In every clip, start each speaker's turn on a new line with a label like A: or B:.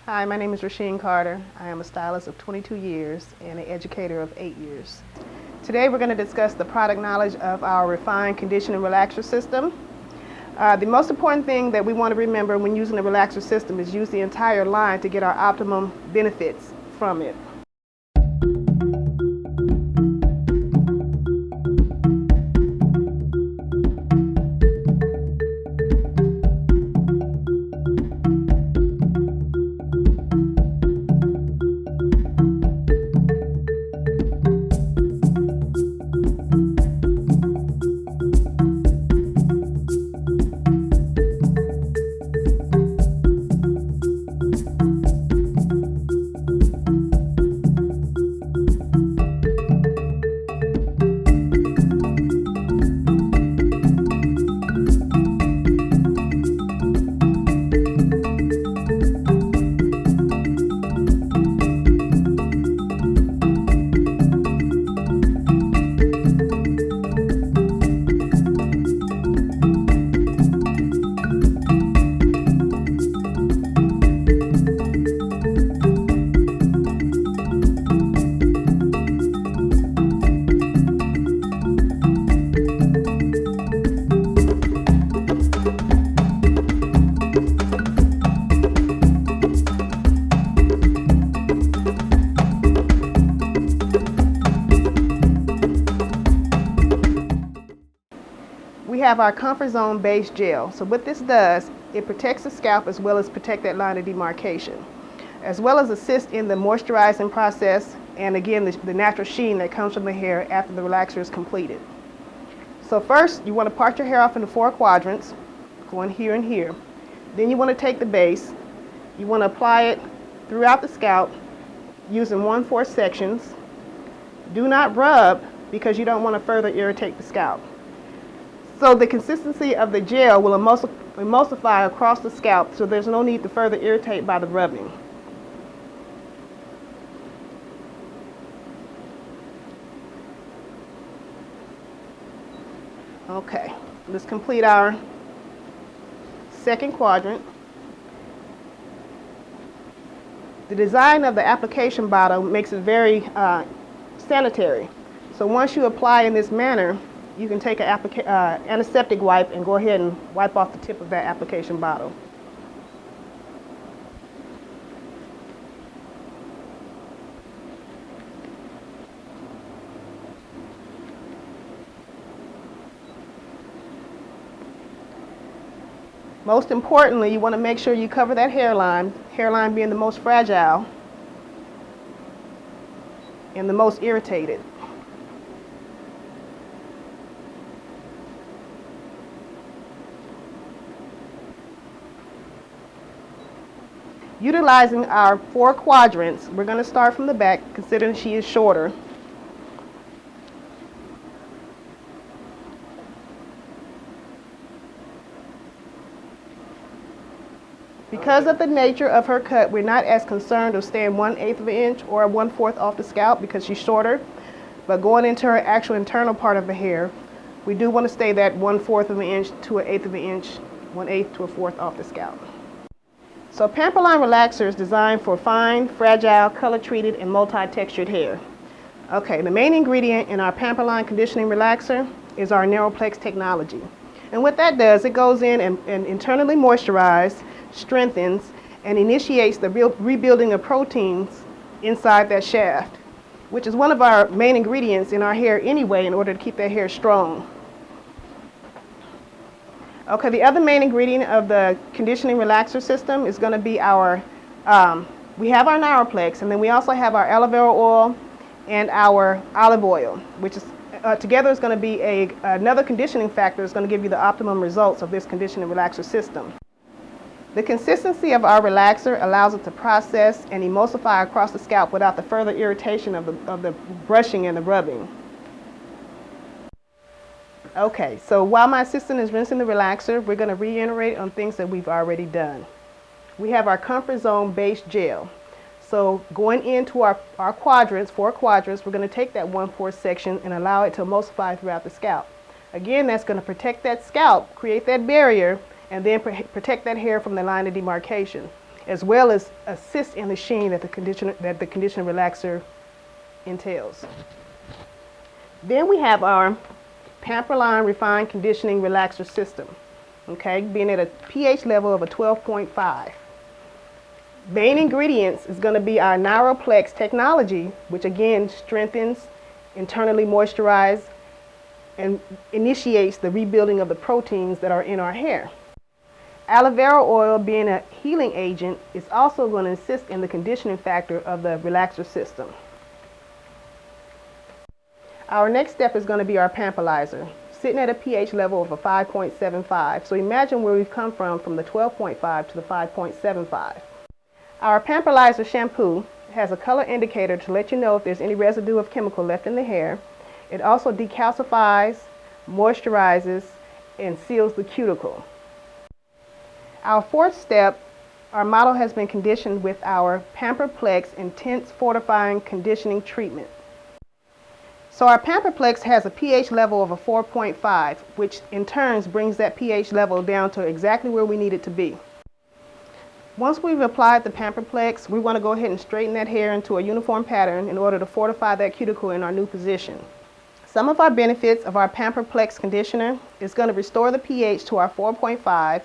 A: Hi, my name is Rasheen Carter. I am a stylist of 22 years and an educator of 8 years. Today we're going to discuss the product knowledge of our refined conditioning relaxer system. The most important thing that we want to remember when using the relaxer system is use the entire line to get our optimum benefits from it. We have our comfort zone base gel. So what this does, it protects the scalp as well as protect that line of demarcation, as well as assist in the moisturizing process and again the natural sheen that comes from the hair after the relaxer is completed. So first you want to part your hair off into 4 quadrants, going here and here. Then you want to take the base, you want to apply it throughout the scalp using 1/4 sections. Do not rub because you don't want to further irritate the scalp. So the consistency of the gel will emulsify across the scalp, so there's no need to further irritate by the rubbing. Okay, let's complete our second quadrant. The design of the application bottle makes it very sanitary. So once you apply in this manner, you can take an antiseptic wipe and go ahead and wipe off the tip of that application bottle. Most importantly, you want to make sure you cover that hairline being the most fragile and the most irritated. Utilizing our 4 quadrants, we're going to start from the back, considering she is shorter. Because of the nature of her cut, we're not as concerned of staying 1/8 of an inch or 1/4 off the scalp because she's shorter. But going into her actual internal part of the hair, we do want to stay that 1/4 of an inch to 1/8 of an inch, 1/8 to 1/4 off the scalp. So Pamper Relaxer is designed for fine, fragile, color-treated, and multi-textured hair. Okay, the main ingredient in our Pamper Conditioning Relaxer is our Neuroplex technology. And what that does, it goes in and internally moisturizes, strengthens, and initiates the rebuilding of proteins inside that shaft, which is one of our main ingredients in our hair anyway in order to keep that hair strong. Okay, the other main ingredient of the conditioning relaxer system is going to be our, we have our Neuroplex, and then we also have our aloe vera oil and our olive oil, which is together is going to be another conditioning factor that's going to give you the optimum results of this conditioning relaxer system. The consistency of our relaxer allows it to process and emulsify across the scalp without the further irritation of the brushing and the rubbing. Okay, so while my assistant is rinsing the relaxer, we're going to reiterate on things that we've already done. We have our comfort zone base gel. So going into our quadrants, 4 quadrants, we're going to take that 1/4 section and allow it to emulsify throughout the scalp. Again, that's going to protect that scalp, create that barrier, and then protect that hair from the line of demarcation. as well as assist in the sheen that the conditioner relaxer entails. Then we have our Pamper Line Refined Conditioning Relaxer System, okay, being at a pH level of a 12.5. Main ingredients is going to be our NeuroPlex technology, which again strengthens, internally moisturizes, and initiates the rebuilding of the proteins that are in our hair. Aloe vera oil, being a healing agent, is also going to assist in the conditioning factor of the relaxer system. Our next step is going to be our Pamperizer, sitting at a pH level of a 5.75. So imagine where we've come from the 12.5 to the 5.75. Our Pamperizer shampoo has a color indicator to let you know if there's any residue of chemical left in the hair. It also decalcifies, moisturizes, and seals the cuticle. Our fourth step, our model has been conditioned with our Pamperplex Intense Fortifying Conditioning Treatment. So our Pamperplex has a pH level of a 4.5, which in turn brings that pH level down to exactly where we need it to be. Once we've applied the Pamperplex, we want to go ahead and straighten that hair into a uniform pattern in order to fortify that cuticle in our new position. Some of our benefits of our Pamperplex conditioner is going to restore the pH to our 4.5.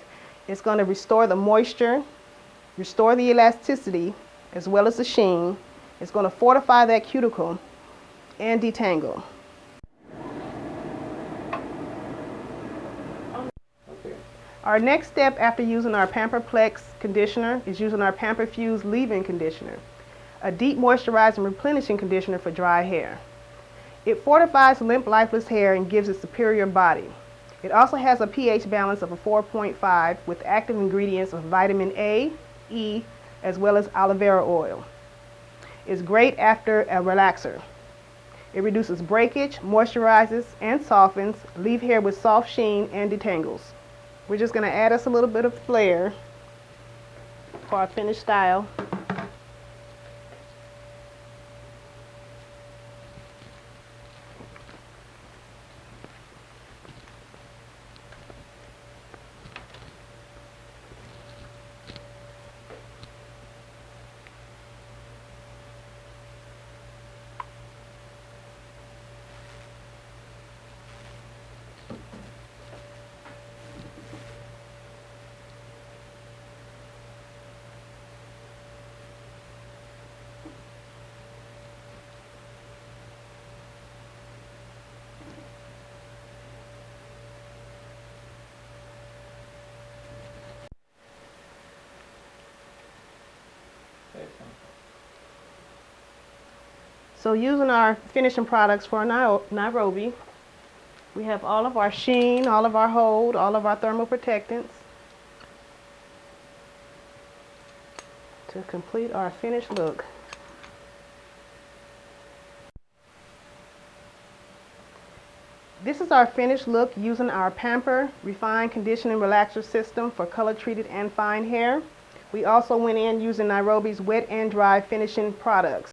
A: It's going to restore the moisture, restore the elasticity, as well as the sheen. It's going to fortify that cuticle and detangle. Our next step after using our Pamperplex conditioner is using our Pamperfuse leave-in conditioner, a deep moisturizing replenishing conditioner for dry hair. It fortifies limp, lifeless hair and gives it superior body. It also has a pH balance of a 4.5 with active ingredients of vitamin A, E, as well as aloe vera oil. It's great after a relaxer. It reduces breakage, moisturizes, and softens, leave hair with soft sheen and detangles. We're just going to add us a little bit of flair for our finished style. So using our finishing products for Nairobi, we have all of our sheen, all of our hold, all of our thermal protectants to complete our finished look. This is our finished look using our Pamper Refined Conditioning Relaxer System for color treated and fine hair. We also went in using Nairobi's wet and dry finishing products.